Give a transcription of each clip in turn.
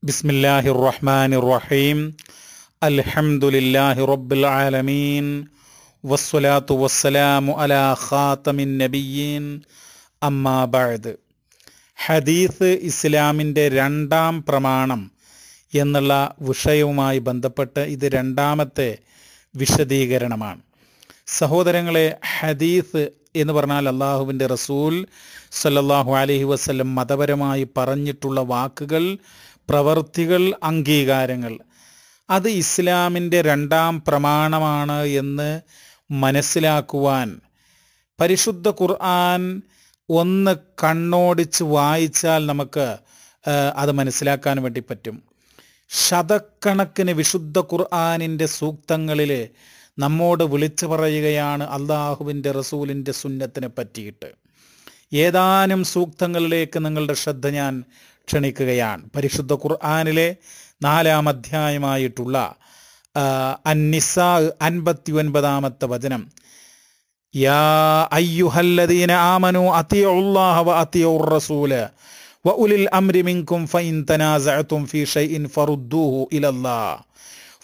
ബിസ്മില്ലാഹിർ റഹ്മാനിർ റഹീം. അൽഹംദുലില്ലാഹി റബ്ബിൽ ആലമീൻ. വസ്സലാത്തു വസ്സലാമു അലാ ഖാതമിൻ നബിയ്യീൻ. അമ്മാ ബഅദ്. ഹദീസ് ഇസ്ലാമിൻ്റെ രണ്ടാം പ്രമാണം എന്നുള്ള വിഷയവുമായി ബന്ധപ്പെട്ട് ഇത് രണ്ടാമത്തെ വിശദീകരണമാണ്. സഹോദരങ്ങളെ, ഹദീസ് എന്ന് പറഞ്ഞാൽ അള്ളാഹുവിൻ്റെ റസൂൽ സല്ലല്ലാഹു അലൈഹി വസല്ലം മതപരമായി പറഞ്ഞിട്ടുള്ള വാക്കുകൾ, പ്രവർത്തികൾ, അംഗീകാരങ്ങൾ, അത് ഇസ്ലാമിൻ്റെ രണ്ടാം പ്രമാണമാണ് എന്ന് മനസ്സിലാക്കുവാൻ പരിശുദ്ധ ഖുർആൻ ഒന്ന് കണ്ണോടിച്ച് വായിച്ചാൽ നമുക്ക് അത് മനസ്സിലാക്കാൻ വേണ്ടി പറ്റും. ശതക്കണക്കിന് വിശുദ്ധ ഖുർആനിൻ്റെ സൂക്തങ്ങളിൽ നമ്മോട് വിളിച്ചു പറയുകയാണ് അള്ളാഹുവിൻ്റെ റസൂലിൻ്റെ സുന്നത്തിനെ പറ്റിയിട്ട്. ഏതാനും സൂക്തങ്ങളിലേക്ക് നിങ്ങളുടെ ശ്രദ്ധ ഞാൻ ക്ഷണിക്കുകയാണ്. പരിശുദ്ധ ഖുർആനിലെ 4-ാം അധ്യായമായിട്ടുള്ള അൻ-നിസാ 59-ാമത്തെ വചനം, യാ അയ്യുഹല്ലദീന ആമനു അത്തിഉല്ലാഹ വ അത്തിഉർ റസൂല വ ഉലിൽ അംരി മിൻകും ഫഇൻ തനാസഅതും ഫീ ഷൈഇൻ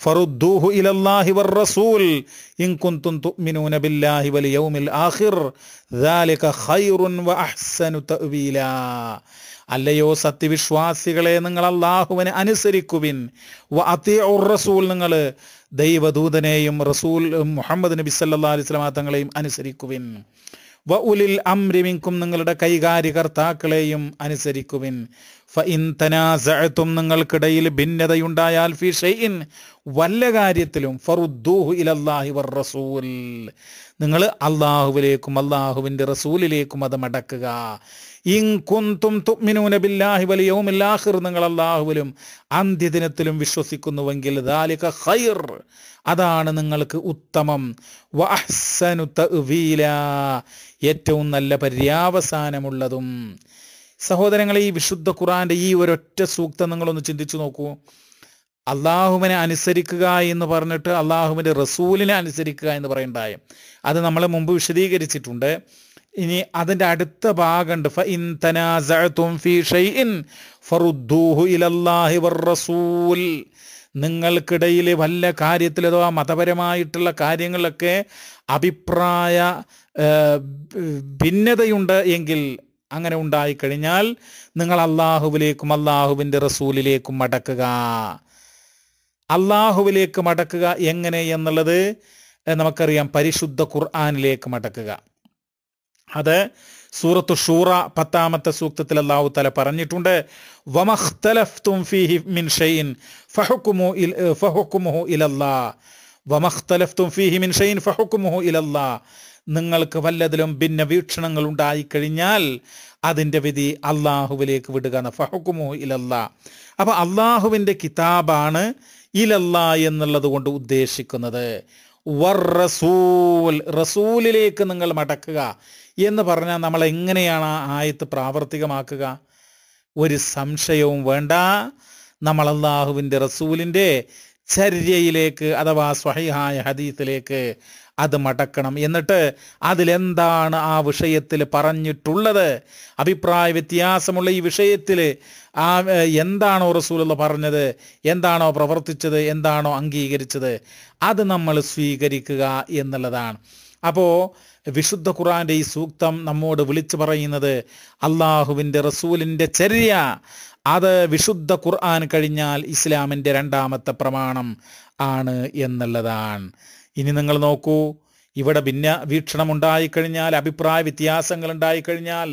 ഫറുദ്ദൂഹു ഇലല്ലാഹി വർ റസൂൽ ഇൻ കുൻതും തുഅ്മിനൂന ബില്ലാഹി വൽ യൗമിൽ ആഖിർ ദാലിക ഖൈറുൻ വ അഹ്സനു തഅ്വീലാ. അല്ലയോ സത്യവിശ്വാസികളെ, നിങ്ങൾ അല്ലാഹുവിനെ അനുസരിക്കുവിൻ. വ അത്തിഉർ റസൂൽ, നിങ്ങൾ ദൈവദൂതനെയും റസൂൽ മുഹമ്മദ് നബി സല്ലല്ലാഹു അലൈഹി വസല്ലം തങ്ങളെയും അനുസരിക്കുവിൻ. വ ഉലിൽ അംരി മിൻകും, നിങ്ങളുടെ കൈകാര്യകർത്താക്കളെയും അനുസരിക്കുവിൻ. ഫഇൻ തനാസഅതും, നിങ്ങൾക്കിടയിൽ ഭിന്നതയുണ്ടായാൽ ഫീ ഷൈഇൻ, വല്ല കാര്യത്തിലും, ഫറുദ്ദൂഹു ഇലല്ലാഹി വർ റസൂൽ, നിങ്ങൾ അള്ളാഹുവിലേക്കും അള്ളാഹുവിൻ്റെ റസൂലിലേക്കും അത് മടക്കുക. ഇൻ കുൻതും തുഅ്മിനൂന ബില്ലാഹി വൽ യൗമിൽ ആഖിർ, നിങ്ങൾ അള്ളാഹുവിലും അന്ത്യദിനത്തിലും വിശ്വസിക്കുന്നുവെങ്കിൽ, ദാലിക ഖൈർ, അതാണ് നിങ്ങൾക്ക് ഉത്തമം. വ അഹ്സനു തഅ്വീലാ, ഏറ്റവും നല്ല പര്യാവസാനമുള്ളതും. സഹോദരങ്ങളെ, ഈ വിശുദ്ധ ഖുർആന്റെ ഈ ഒരൊറ്റ സൂക്തം നിങ്ങളൊന്ന് ചിന്തിച്ചു നോക്കൂ. അള്ളാഹുവിനെ അനുസരിക്കുക എന്ന് പറഞ്ഞിട്ട് അള്ളാഹുവിൻ്റെ റസൂലിനെ അനുസരിക്കുക എന്ന് പറയണ്ടായി. അത് നമ്മൾ മുമ്പ് വിശദീകരിച്ചിട്ടുണ്ട്. ഇനി അതിൻ്റെ അടുത്ത ഭാഗമുണ്ട്, ഫഇൻ തനാസഅതും ഫീ ഷൈഇൻ ഫറുദ്ദൂഹു ഇലല്ലാഹി വർ റസൂൽ, നിങ്ങൾക്കിടയിൽ വല്ല കാര്യത്തിൽ അഥവാ മതപരമായിട്ടുള്ള കാര്യങ്ങളിലൊക്കെ അഭിപ്രായ ഭിന്നതയുണ്ട് എങ്കിൽ, അങ്ങനെ ഉണ്ടായിക്കഴിഞ്ഞാൽ നിങ്ങൾ അള്ളാഹുവിലേക്കും അള്ളാഹുവിൻ്റെ റസൂലിലേക്കും മടക്കുക. അള്ളാഹുവിലേക്ക് മടക്കുക എങ്ങനെ എന്നുള്ളത് നമുക്കറിയാം. പരിശുദ്ധ ഖുർആനിലേക്ക് മടക്കുക. അത് സൂറത്തു ഷൂറ 10-ാമത്തെ സൂക്തത്തിൽ അല്ലാഹു തആല പറഞ്ഞിട്ടുണ്ട്, വമഖ്തലഫ്തും ഫീഹി മിൻ ഷൈഇൻ ഫഹുക്മുഹു ഇലല്ലാഹ്. വമഖ്തലഫ്തും ഫീഹി മിൻ ഷൈഇൻ ഫഹുക്മുഹു ഇലല്ലാഹ്, നിങ്ങൾക്ക് വല്ലതിലും ഭിന്ന വീക്ഷണങ്ങൾ ഉണ്ടായിക്കഴിഞ്ഞാൽ അതിൻ്റെ വിധി അള്ളാഹുവിലേക്ക് വിടുക. ഫഹുക്മുഹു ഇലല്ലാഹ്. അപ്പോൾ അള്ളാഹുവിൻ്റെ കിതാബാണ് ഇലല്ലാ എന്നുള്ളത് കൊണ്ട് ഉദ്ദേശിക്കുന്നത്. വർ റസൂൽ, റസൂലിലേക്ക് നിങ്ങൾ മടക്കുക എന്ന് പറഞ്ഞാൽ നമ്മൾ എങ്ങനെയാണ് ആ ആയത്ത് പ്രാവർത്തികമാക്കുക? ഒരു സംശയവും വേണ്ട. നമ്മൾ അള്ളാഹുവിൻ്റെ റസൂലിൻ്റെ ചര്യയിലേക്ക് അഥവാ സ്വഹീഹായ ഹദീസിലേക്ക് അത് മടക്കണം. എന്നിട്ട് അതിലെന്താണ് ആ വിഷയത്തിൽ പറഞ്ഞിട്ടുള്ളത്, അഭിപ്രായ വ്യത്യാസമുള്ള ഈ വിഷയത്തിൽ എന്താണോ റസൂലുള്ള പറഞ്ഞത്, എന്താണോ പ്രവർത്തിച്ചത്, എന്താണോ അംഗീകരിച്ചത്, അത് നമ്മൾ സ്വീകരിക്കുക എന്നുള്ളതാണ്. അപ്പോൾ വിശുദ്ധ ഖുർആന്റെ ഈ സൂക്തം നമ്മോട് വിളിച്ചു പറയുന്നത് അള്ളാഹുവിൻ്റെ റസൂലിൻ്റെ ചര്യ, അത് വിശുദ്ധ ഖുർആൻ കഴിഞ്ഞാൽ ഇസ്ലാമിൻ്റെ രണ്ടാമത്തെ പ്രമാണം ആണ് എന്നുള്ളതാണ്. ഇനി നിങ്ങൾ നോക്കൂ, ഇവിടെ ഭിന്ന വീക്ഷണം ഉണ്ടായിക്കഴിഞ്ഞാൽ, അഭിപ്രായ വ്യത്യാസങ്ങൾ ഉണ്ടായിക്കഴിഞ്ഞാൽ,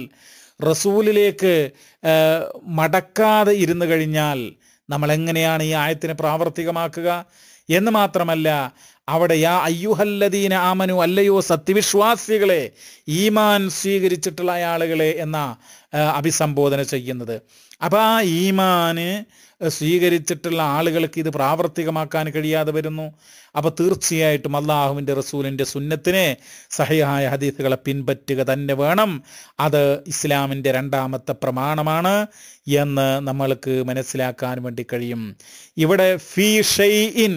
റസൂലിലേക്ക് മടക്കാതെ ഇരുന്നു കഴിഞ്ഞാൽ നമ്മൾ എങ്ങനെയാണ് ഈ ആയത്തിനെ പ്രാവർത്തികമാക്കുക എന്ന് മാത്രമല്ല, അവിടെ യാ അയ്യുഹല്ലദീന ആമനു, അല്ലയോ സത്യവിശ്വാസികളെ, ഈമാൻ സ്വീകരിച്ചിട്ടുള്ള ആളുകളെ എന്ന അഭിസംബോധന ചെയ്യുന്നത്. അപ്പോൾ ആ ഈമാന് സ്വീകരിച്ചിട്ടുള്ള ആളുകൾക്ക് ഇത് പ്രാവർത്തികമാക്കാൻ കഴിയാതെ വരുന്നു. അപ്പോൾ തീർച്ചയായിട്ടും അള്ളാഹുവിൻ്റെ റസൂലിൻ്റെ സുന്നത്തിനെ, സഹീഹായ ഹദീസുകളെ പിൻപറ്റുക തന്നെ വേണം. അത് ഇസ്ലാമിൻ്റെ രണ്ടാമത്തെ പ്രമാണമാണ് എന്ന് നമ്മൾക്ക് മനസ്സിലാക്കാൻ വേണ്ടി കഴിയും. ഇവിടെ ഫീ ഷൈഇൻ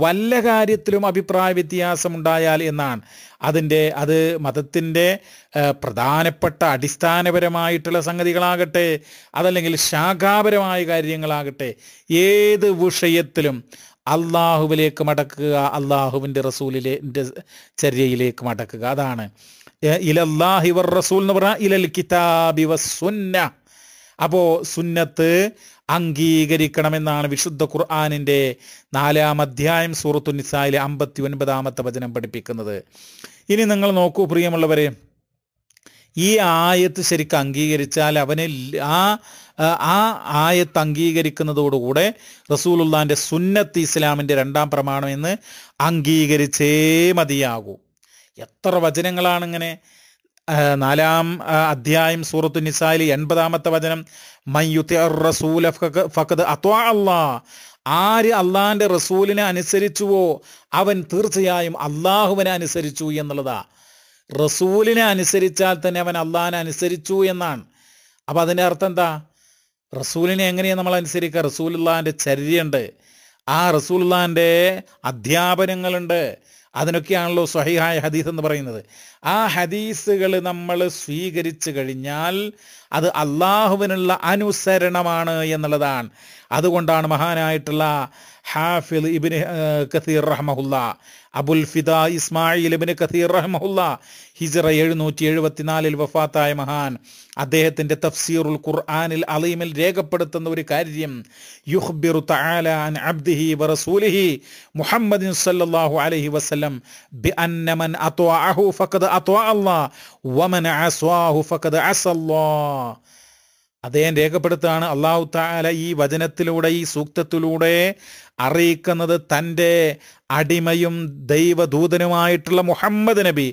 വല്ല കാര്യത്തിലും അഭിപ്രായ വ്യത്യാസമുണ്ടായാൽ എന്നാണ്. അത് മതത്തിൻ്റെ പ്രധാനപ്പെട്ട അടിസ്ഥാനപരമായിട്ടുള്ള സംഗതികളാകട്ടെ, അതല്ലെങ്കിൽ ശാഖാപരമായ കാര്യങ്ങളാകട്ടെ, ഏത് വിഷയത്തിലും അള്ളാഹുവിലേക്ക് മടക്കുക, അള്ളാഹുവിൻ്റെ റസൂലിൻ്റെ ചര്യയിലേക്ക് മടക്കുക. അതാണ് ഇലല്ലാഹി വർ റസൂൽ എന്ന് പറഞ്ഞാൽ ഇലൽ കിതാബി വസ്സുന്ന. അപ്പോൾ സുന്നത്ത് അംഗീകരിക്കണമെന്നാണ് വിശുദ്ധ ഖുർആനിൻ്റെ 4-ാം അധ്യായം സൂറത്തു നിസായിലെ 59-ാമത്തെ വചനം പഠിപ്പിക്കുന്നത്. ഇനി നിങ്ങൾ നോക്കൂ പ്രിയമുള്ളവരെ, ഈ ആയത്ത് ശരിക്കും അംഗീകരിച്ചാൽ അവന് ആ ആയത്ത് അംഗീകരിക്കുന്നതോടുകൂടെ റസൂലുള്ളാഹിൻ്റെ സുന്നത്ത് ഇസ്ലാമിൻ്റെ 2-ാം പ്രമാണം എന്ന് അംഗീകരിച്ചേ മതിയാകൂ. എത്ര വചനങ്ങളാണ് ഇങ്ങനെ. 4-ാം അധ്യായം സൂറത്തു നിസായിൽ 80-ാമത്തെ വചനം, മൻ യുതിഇർ റസൂല ഫഖദ് അത്വഅ അല്ലാഹ്. ആര് അള്ളാഹിൻ്റെ റസൂലിനെ അനുസരിച്ചുവോ അവൻ തീർച്ചയായും അള്ളാഹുവിനെ അനുസരിച്ചു എന്നുള്ളതാ. റസൂലിനെ അനുസരിച്ചാൽ തന്നെ അവൻ അള്ളാഹിനെ അനുസരിച്ചു എന്നാണ്. അപ്പം അതിൻ്റെ അർത്ഥം എന്താ? റസൂലിനെ എങ്ങനെയാണ് നമ്മൾ അനുസരിക്കുക? റസൂലുള്ളാഹിൻ്റെ ചര്യയുണ്ട്, ആ റസൂലുള്ളാഹിൻ്റെ അധ്യാപനങ്ങളുണ്ട്. അതിനൊക്കെയാണല്ലോ സ്വഹീഹായ ഹദീസ് എന്ന് പറയുന്നത്. ആ ഹദീസുകൾ നമ്മൾ സ്വീകരിച്ചു കഴിഞ്ഞാൽ അത് അള്ളാഹുവിനുള്ള അനുസരണമാണ് എന്നുള്ളതാണ്. അതുകൊണ്ടാണ് മഹാനായിട്ടുള്ള ഹാഫിദ് ഇബ്നു കസീർ റഹ്മഹുല്ല, അബുൽ ഫിദാ ഇസ്മായിൽ ഇബ്നു കസീർ റഹ്മഹുല്ല, ഹിജ്റ 774 വഫാത്തായ മഹാൻ, അദ്ദേഹത്തിൻ്റെ തഫ്സീറുൽ ഖുർആനിൽ അലീമിൽ രേഖപ്പെടുത്തുന്ന ഒരു കാര്യം, യുഖ്ബിറു തആല അൻ അബ്ദിഹി വറസൂലിഹി മുഹമ്മദിൻ സല്ലല്ലാഹു അലൈഹി വസല്ലം ബിഅന്ന മൻ അത്വഅഹു ഫഖദ് അത്വഅ അല്ലാഹ് വമൻ അസ്വാഹു ഫഖദ് അസല്ലാഹ്. അദ്ദേഹം രേഖപ്പെടുത്തുകയാണ്, അല്ലാഹു തആല ഈ വചനത്തിലൂടെ, ഈ സൂക്തത്തിലൂടെ അറിയിക്കുന്നത് തൻ്റെ അടിമയും ദൈവദൂതനുമായിട്ടുള്ള മുഹമ്മദ് നബി,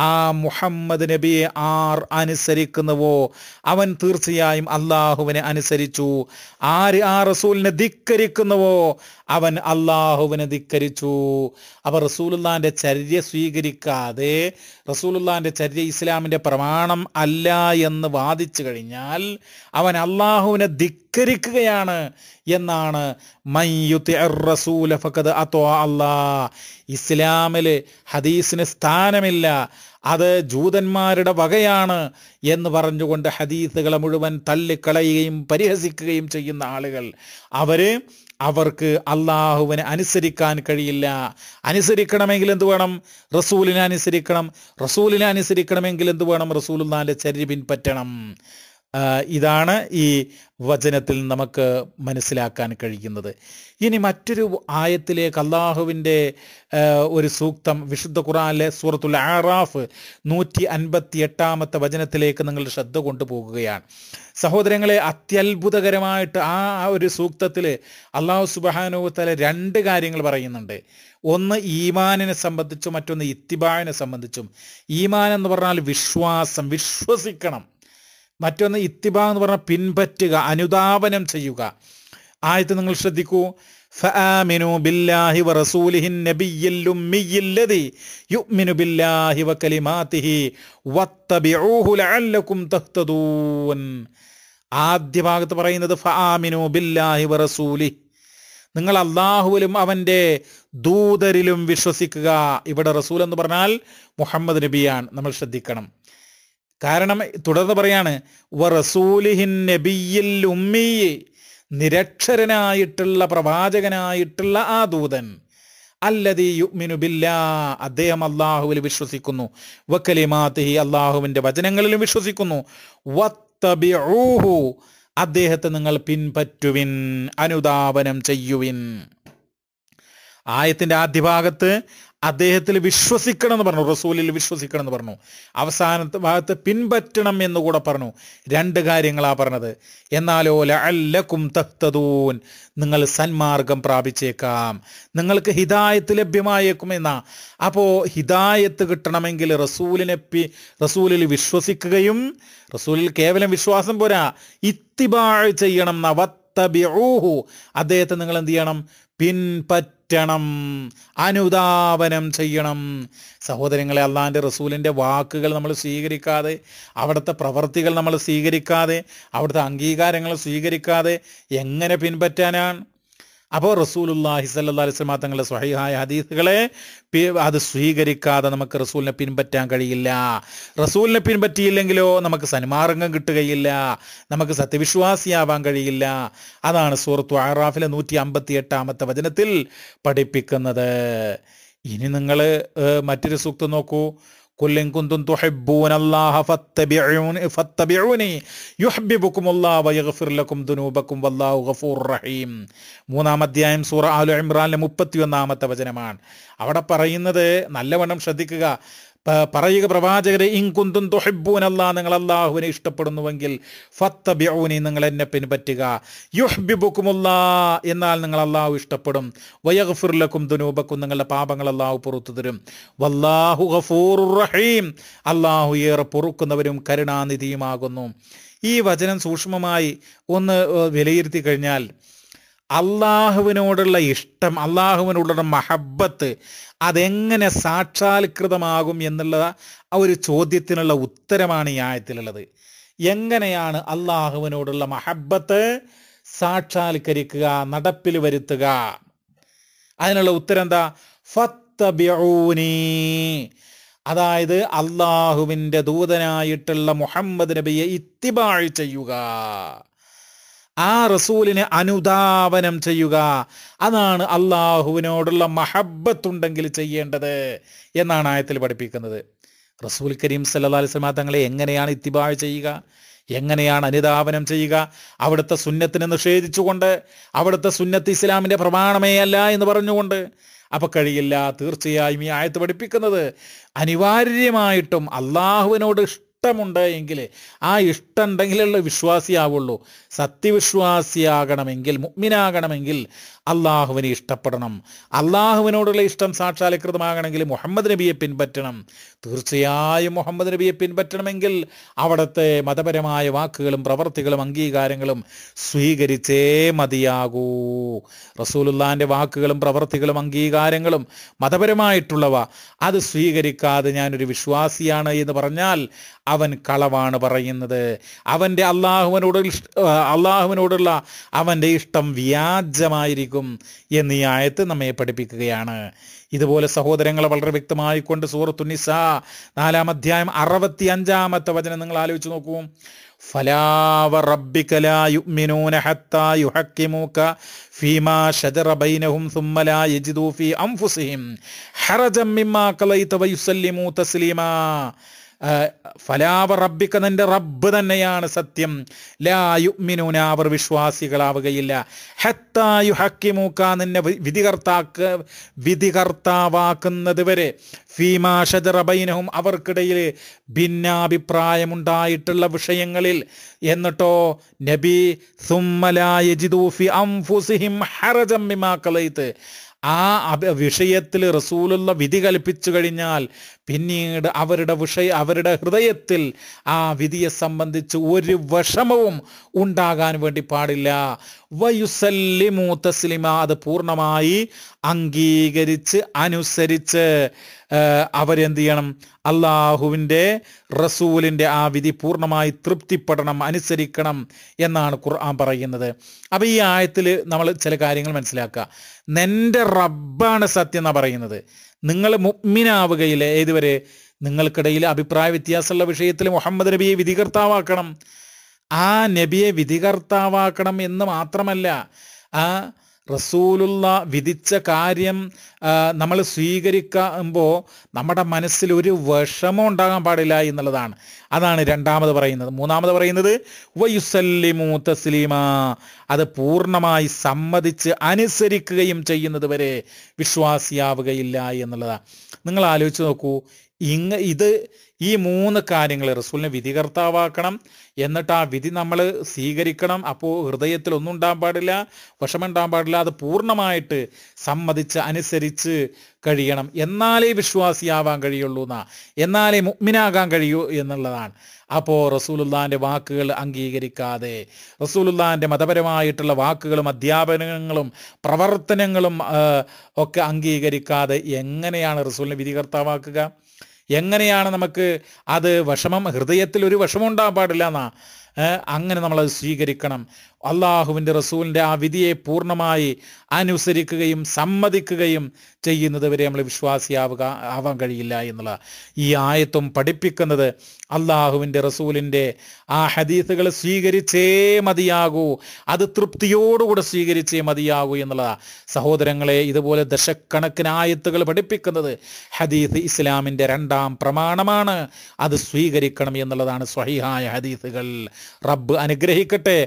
ആ മുഹമ്മദ് നബിയെ ആർ അനുസരിക്കുന്നുവോ അവൻ തീർച്ചയായും അള്ളാഹുവിനെ അനുസരിച്ചു. ആര് ആ റസൂലിനെ ധിക്കരിക്കുന്നുവോ അവൻ അള്ളാഹുവിനെ ധിക്കരിച്ചു. അപ്പോൾ റസൂലുള്ളാഹിൻ്റെ ചര്യ സ്വീകരിക്കാതെ, റസൂലുള്ളാഹിൻ്റെ ചര്യ ഇസ്ലാമിൻ്റെ പ്രമാണം അല്ല എന്ന് വാദിച്ചു കഴിഞ്ഞാൽ അവൻ അള്ളാഹുവിനെ ധിക്കരിക്കുകയാണ് എന്നാണ്. മൻ യുതിഇർ റസൂല ഫഖദ് അത്വഅ അല്ലാഹ്. ഇസ്ലാമിൽ ഹദീസിന് സ്ഥാനമില്ല, അത് ജൂതന്മാരുടെ വകയാണ് എന്ന് പറഞ്ഞുകൊണ്ട് ഹദീസുകളെ മുഴുവൻ തള്ളിക്കളയുകയും പരിഹസിക്കുകയും ചെയ്യുന്ന ആളുകൾ, അവർക്ക് അള്ളാഹുവിനെ അനുസരിക്കാൻ കഴിയില്ല. അനുസരിക്കണമെങ്കിൽ എന്ത് വേണം? റസൂലിനെ അനുസരിക്കണം. റസൂലിനെ അനുസരിക്കണമെങ്കിൽ എന്ത് വേണം? റസൂലുള്ളാഹിന്റെ ചര്യ പിൻപറ്റണം. ഇതാണ് ഈ വചനത്തിൽ നമുക്ക് മനസ്സിലാക്കാൻ കഴിയുന്നത്. ഇനി മറ്റൊരു ആയത്തിലേക്ക്, അള്ളാഹുവിൻ്റെ ഒരു സൂക്തം വിശുദ്ധ ഖുർആനിലെ സൂറത്തുൽ അറാഫ് 158-ാമത്തെ വചനത്തിലേക്ക് നിങ്ങളുടെ ശ്രദ്ധ കൊണ്ടുപോകുകയാണ്. സഹോദരങ്ങളെ, അത്യത്ഭുതകരമായിട്ട് ആ ഒരു സൂക്തത്തിൽ അള്ളാഹു സുബ്ഹാനഹു വ തആല 2 കാര്യങ്ങൾ പറയുന്നുണ്ട്. ഒന്ന് ഈമാനിനെ സംബന്ധിച്ചും മറ്റൊന്ന് ഇത്തിബാഇനെ സംബന്ധിച്ചും. ഈമാൻ എന്ന് പറഞ്ഞാൽ വിശ്വാസം, വിശ്വസിക്കണം. മറ്റൊന്ന് ഇത്തിബാ എന്ന് പറഞ്ഞാൽ പിൻപറ്റുക, അനുധാവനം ചെയ്യുക. ആയത്ത് നിങ്ങൾ ശ്രദ്ധിക്കൂ. ഫആമിനു ബില്ലാഹി വറസൂലിഹി നബിയ്യിൽ ഉമ്മിയ്യിൽ ലദി യുഅ്മിനു ബില്ലാഹി വകലിമാതിഹി വത്തബിഊഹു ലഅല്ലകും തഹ്തദൂൻ. ആദ്യ ഭാഗത്ത് പറയുന്നത് ഫആമിനു ബില്ലാഹി വറസൂലിഹി, നിങ്ങൾ അള്ളാഹുവിലും അവൻ്റെ ദൂതരിലും വിശ്വസിക്കുക. ഇവിടെ റസൂൽ എന്ന് പറഞ്ഞാൽ മുഹമ്മദ് നബിയാണ്, നമ്മൾ ശ്രദ്ധിക്കണം. കാരണം തുടർന്ന് പറയാണ് വറസൂലിഹിൻ നബിയ്യിൽ ഉമ്മി, നിരക്ഷരനായിട്ടുള്ള പ്രവാചകനായിട്ടുള്ള ആ ദൂതൻ, അല്ലദീ യുഅ്മിനു ബില്ലാ, അദ്ദേഹം അള്ളാഹുവിൽ വിശ്വസിക്കുന്നു, വകലിമാതിഹി, അള്ളാഹുവിൻ്റെ വചനങ്ങളിലും വിശ്വസിക്കുന്നു, വത്തബിഊഹു, അദ്ദേഹത്തെ നിങ്ങൾ പിൻപറ്റുവിൻ, അനുധാവനം ചെയ്യുവിൻ. ആയത്തിൻ്റെ ആദ്യ ഭാഗത്ത് അദ്ദേഹത്തിൽ വിശ്വസിക്കണം എന്ന് പറഞ്ഞു, റസൂലിൽ വിശ്വസിക്കണം എന്ന് പറഞ്ഞു. അവസാനത്തെ ഭാഗത്ത് പിൻപറ്റണം എന്നുകൂടെ പറഞ്ഞു. 2 കാര്യങ്ങളാണ് പറഞ്ഞത്. എന്നാലോ ലഅല്ലകും തഹ്തദൂൻ, നിങ്ങൾ സന്മാർഗം പ്രാപിച്ചേക്കാം, നിങ്ങൾക്ക് ഹിദായത്ത് ലഭ്യമായേക്കും എന്നാ. അപ്പോൾ ഹിദായത്ത് കിട്ടണമെങ്കിൽ റസൂലിൽ വിശ്വസിക്കുകയും, റസൂലിൽ കേവലം വിശ്വാസം പോരാ, ഇത്തിബാ ചെയ്യണം. വത്തബിഊഹു, അദ്ദേഹത്തെ നിങ്ങൾ എന്ത് ചെയ്യണം? പിൻപറ്റണം. പിൻപറ്റണം, അനുധാവനം ചെയ്യണം. സഹോദരങ്ങളെ, അള്ളാഹിൻ്റെ റസൂലിൻ്റെ വാക്കുകൾ നമ്മൾ സ്വീകരിക്കാതെ, അവിടുത്തെ പ്രവർത്തികൾ നമ്മൾ സ്വീകരിക്കാതെ, അവിടുത്തെ അംഗീകാരങ്ങൾ സ്വീകരിക്കാതെ എങ്ങനെ പിൻപറ്റാനാണ്? അപ്പോൾ റസൂലുള്ളാഹി സ്വല്ലല്ലാഹി അലൈഹി വസല്ലം തങ്ങളുടെ സ്വഹീഹായ ഹദീസുകളെ അത് സ്വീകരിക്കാതെ നമുക്ക് റസൂലിനെ പിൻപറ്റാൻ കഴിയില്ല. റസൂലിനെ പിൻപറ്റിയില്ലെങ്കിലോ നമുക്ക് സന്മാർഗം കിട്ടുകയില്ല, നമുക്ക് സത്യവിശ്വാസിയാവാൻ കഴിയില്ല. അതാണ് സൂറത്തു അഅറാഫിലെ 158 വചനത്തിൽ പഠിപ്പിക്കുന്നത്. ഇനി നിങ്ങൾ മറ്റൊരു സൂക്തം നോക്കൂ. ഖുൽ ഇൻ കുന്തും തുഹിബ്ബൂനല്ലാഹ ഫത്തബിഊനി യുഹ്ബിബുകുമുല്ലാഹു വയഗ്ഫിർ ലക്കും ദുനൂബക്കും വല്ലാഹു ഗഫൂറുർ റഹീം. 3-ാം അധ്യായം സൂറ ആലു ഇംറാനിലെ 31 വചനമാണ്. അവിടെ പറയുന്നത് നല്ലവണ്ണം ശ്രദ്ധിക്കുക. പറയുക പ്രവാചകരെ, ഇൻ കുന്തും തുഹിബ്ബൂനല്ലാഹ, നിങ്ങൾ അല്ലാഹുവിനെ ഇഷ്ടപ്പെടുന്നുവെങ്കിൽ, ഫത്തബിഊനി, നിങ്ങൾ എന്നെ പിൻപറ്റുക, യുഹ്ബിബുകുമുല്ലാഹ്, എന്നാൽ നിങ്ങൾ അല്ലാഹു ഇഷ്ടപ്പെടും, വയഗ്ഫിർ ലക്കും ദുനൂബക്കും, നിങ്ങളുടെ പാപങ്ങൾ അല്ലാഹു പുറത്തു തരും, വല്ലാഹു ഗഫൂറുർ റഹീം, അല്ലാഹു ഏറെ പൊറുക്കുന്നവരും കരുണാനിധിയുമാകുന്നു. ഈ വചനം സൂക്ഷ്മമായി ഒന്ന് വിലയിരുത്തി കഴിഞ്ഞാൽ അള്ളാഹുവിനോടുള്ള ഇഷ്ടം, അള്ളാഹുവിനോടുള്ള മഹബത്ത് അതെങ്ങനെ സാക്ഷാത്കൃതമാകും എന്നുള്ള ആ ഒരു ചോദ്യത്തിനുള്ള ഉത്തരമാണ് ഈ ആയത്തിലുള്ളത്. എങ്ങനെയാണ് അള്ളാഹുവിനോടുള്ള മഹബത്ത് സാക്ഷാത്കരിക്കുക, നടപ്പിൽ വരുത്തുക? അതിനുള്ള ഉത്തരം എന്താ? ഫത്തബിഊനി, അതായത് അള്ളാഹുവിൻ്റെ ദൂതനായിട്ടുള്ള മുഹമ്മദ് നബിയെ ഇത്തിബാഅ് ചെയ്യുക, ആ റസൂലിനെ അനുധാവനം ചെയ്യുക. അതാണ് അള്ളാഹുവിനോടുള്ള മഹബത്തുണ്ടെങ്കിൽ ചെയ്യേണ്ടത് എന്നാണ് ആയത്തിൽ പഠിപ്പിക്കുന്നത്. റസൂൽ കരീം സല്ലല്ലാഹു അലൈഹി വസല്ലം തങ്ങളെ എങ്ങനെയാണ് ഇത്തിബാഅ് ചെയ്യുക, എങ്ങനെയാണ് അനുധാവനം ചെയ്യുക? അവിടുത്തെ സുന്നത്തിനെ നിഷേധിച്ചുകൊണ്ട്, അവിടുത്തെ സുന്നത്ത് ഇസ്ലാമിൻ്റെ പ്രമാണമേ അല്ല എന്ന് പറഞ്ഞുകൊണ്ട് അപ്പം കഴിയില്ല. തീർച്ചയായും ഈ ആയത്ത് പഠിപ്പിക്കുന്നത് അനിവാര്യമായിട്ടും അള്ളാഹുവിനോട് ഇഷ്ടമുണ്ട് എങ്കിൽ, ആ ഇഷ്ടം ഉണ്ടെങ്കിലുള്ള വിശ്വാസിയാവുള്ളൂ. സത്യവിശ്വാസിയാകണമെങ്കിൽ, മുഅ്മിനാകണമെങ്കിൽ അള്ളാഹുവിനെ ഇഷ്ടപ്പെടണം. അള്ളാഹുവിനോടുള്ള ഇഷ്ടം സാക്ഷാത്കൃതമാകണമെങ്കിൽ മുഹമ്മദ് നബിയെ പിൻപറ്റണം. തീർച്ചയായും മുഹമ്മദ് നബിയെ പിൻപറ്റണമെങ്കിൽ അവിടുത്തെ മതപരമായ വാക്കുകളും പ്രവർത്തികളും അംഗീകാരങ്ങളും സ്വീകരിച്ചേ മതിയാകൂ. റസൂലുള്ളാഹിൻ്റെ വാക്കുകളും പ്രവർത്തികളും അംഗീകാരങ്ങളും മതപരമായിട്ടുള്ളവ അത് സ്വീകരിക്കാതെ ഞാനൊരു വിശ്വാസിയാണ് എന്ന് പറഞ്ഞാൽ അവൻ കളവാണ് പറയുന്നത്. അവൻ്റെ അള്ളാഹുവിനോടുള്ള അവൻ്റെ ഇഷ്ടം വ്യാജമായിരിക്കും എന്ന് ഈ ആയത്ത് നമ്മെ പഠിപ്പിക്കുകയാണ്. ഇതുപോലെ സഹോദരങ്ങളെ വളരെ വ്യക്തമായിക്കൊണ്ട് സൂറത്തു നിസാ 4-ാം അധ്യായം 65 വചനം നിങ്ങൾ ആലോചിച്ച് നോക്കൂ. ഫലാ വറബ്ബിക ലാ യുഅ്മിനൂന ഹത്താ യുഹക്കിമൂക ഫീമാ ശജറ ബൈനഹും സുമ്മ ലാ യജിദൂ ഫീ അൻഫുസിഹിം ഹറജൻ മിമ്മാ ഖളൈത വയുസല്ലിമൂ തസ്ലീമാ. ഫലാവ റബ്ബിക, നിന്റെ റബ്ബ് തന്നെയാണ് സത്യം. ലാ യുഅ്മിനൂന, അവർ വിശ്വാസികളാവുകയില്ല. ഹത്താ യുഹക്കിമൂക, നിന്നെ വിധികർത്താവാക്കുന്നത് വരെ. ഫീമാ ശജറ ബൈനഹും, അവർക്കിടയിൽ ഭിന്നാഭിപ്രായമുണ്ടായിട്ടുള്ള വിഷയങ്ങളിൽ. എന്നിട്ടോ നബി സുമ്മ ലാ യജിദൂ ഫീ അൻഫുസിഹിം ഹറജൻ മിമ്മാ ഖളൈത, ആ വിഷയത്തിൽ റസൂലുള്ള വിധി കൽപ്പിച്ചു കഴിഞ്ഞാൽ പിന്നീട് അവരുടെ ഹൃദയത്തിൽ ആ വിധിയെ സംബന്ധിച്ച് ഒരു വിഷമവും ഉണ്ടാകാൻ വേണ്ടി പാടില്ല. വയുസല്ലിമൂ തസ്ലിമ, അത് പൂർണ്ണമായി അംഗീകരിച്ച് അനുസരിച്ച് അവരെന്ത് ചെയ്യണം? അള്ളാഹുവിൻ്റെ റസൂലിൻ്റെ ആ വിധി പൂർണ്ണമായി തൃപ്തിപ്പെടണം, അനുസരിക്കണം എന്നാണ് ഖുർആൻ പറയുന്നത്. അപ്പോൾ ഈ ആയത്തിൽ നമ്മൾ ചില കാര്യങ്ങൾ മനസ്സിലാക്കുക. നിൻ്റെ റബ്ബാണ് സത്യം എന്നാണ് പറയുന്നത്. നിങ്ങൾ മുഅ്മിനാവുകയില്ലേ? ഏതുവരെ? നിങ്ങൾക്കിടയിൽ അഭിപ്രായ വ്യത്യാസമുള്ള വിഷയത്തിൽ മുഹമ്മദ് നബിയെ വിധികർത്താവാക്കണം. ആ നബിയെ വിധികർത്താവാക്കണം എന്ന് മാത്രമല്ല, ആ റസൂലുള്ള വിധിച്ച കാര്യം നമ്മൾ സ്വീകരിക്കുമ്പോൾ നമ്മുടെ മനസ്സിൽ ഒരു വിഷമം ഉണ്ടാകാൻ പാടില്ല എന്നുള്ളതാണ്. അതാണ് രണ്ടാമത് പറയുന്നത്. മൂന്നാമത് പറയുന്നത് വയുസല്ലിമൂ തസ്ലീമാ, അത് പൂർണ്ണമായി സമ്മതിച്ച് അനുസരിക്കുകയും ചെയ്യുന്നത് വരെ വിശ്വാസിയാവുകയില്ല എന്നുള്ളതാണ്. നിങ്ങൾ ആലോചിച്ച് നോക്കൂ. ഈ 3 കാര്യങ്ങൾ, റസൂലിനെ വിധികർത്താവാക്കണം, എന്നിട്ട് ആ വിധി നമ്മൾ സ്വീകരിക്കണം. അപ്പോൾ ഹൃദയത്തിൽ ഒന്നും ഉണ്ടാകാൻ പാടില്ല, വിഷമം ഉണ്ടാകാൻ പാടില്ല. അത് പൂർണ്ണമായിട്ട് സമ്മതിച്ച് അനുസരിച്ച് കഴിയണം. എന്നാലേ വിശ്വാസിയാവാൻ കഴിയുള്ളൂ എന്നാലേ മുഅ്മിനാകാൻ കഴിയൂ എന്നുള്ളതാണ്. അപ്പോൾ റസൂലുള്ളാഹിൻ്റെ വാക്കുകൾ അംഗീകരിക്കാതെ, റസൂലുള്ളാഹിൻ്റെ മതപരമായിട്ടുള്ള വാക്കുകളും അധ്യാപനങ്ങളും പ്രവർത്തനങ്ങളും ഒക്കെ അംഗീകരിക്കാതെ എങ്ങനെയാണ് റസൂലിനെ വിധികർത്താവാക്കുക? എങ്ങനെയാണ് നമുക്ക് അത് ഹൃദയത്തിൽ ഒരു വിഷമം ഉണ്ടാകാൻ പാടില്ല എന്നാ. അങ്ങനെ നമ്മളത് സ്വീകരിക്കണം. അള്ളാഹുവിൻ്റെ റസൂലിൻ്റെ ആ വിധിയെ പൂർണ്ണമായി അനുസരിക്കുകയും സമ്മതിക്കുകയും ചെയ്യുന്നത് വരെ നമ്മൾ ആവാൻ കഴിയില്ല എന്നുള്ള ഈ ആയത്തും പഠിപ്പിക്കുന്നത് അള്ളാഹുവിൻ്റെ റസൂലിൻ്റെ ആ ഹദീസുകൾ സ്വീകരിച്ചേ മതിയാകൂ, അത് തൃപ്തിയോടുകൂടെ സ്വീകരിച്ചേ മതിയാകൂ എന്നുള്ളതാണ്. സഹോദരങ്ങളെ, ഇതുപോലെ ദശക്കണക്കിന് ആയത്തുകൾ പഠിപ്പിക്കുന്നത് ഹദീസ് ഇസ്ലാമിൻ്റെ രണ്ടാം പ്രമാണമാണ്. അത് സ്വീകരിക്കണം എന്നുള്ളതാണ് സ്വഹീഹായ ഹദീസുകൾ. റബ്ബ് അനുഗ്രഹിക്കട്ടെ.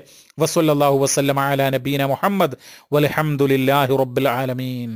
വസല്ലല്ലാഹു വസല്ലമ അലാ നബീന മുഹമ്മദ് വൽഹംദുലില്ലാഹി റബ്ബിൽ ആലമീൻ.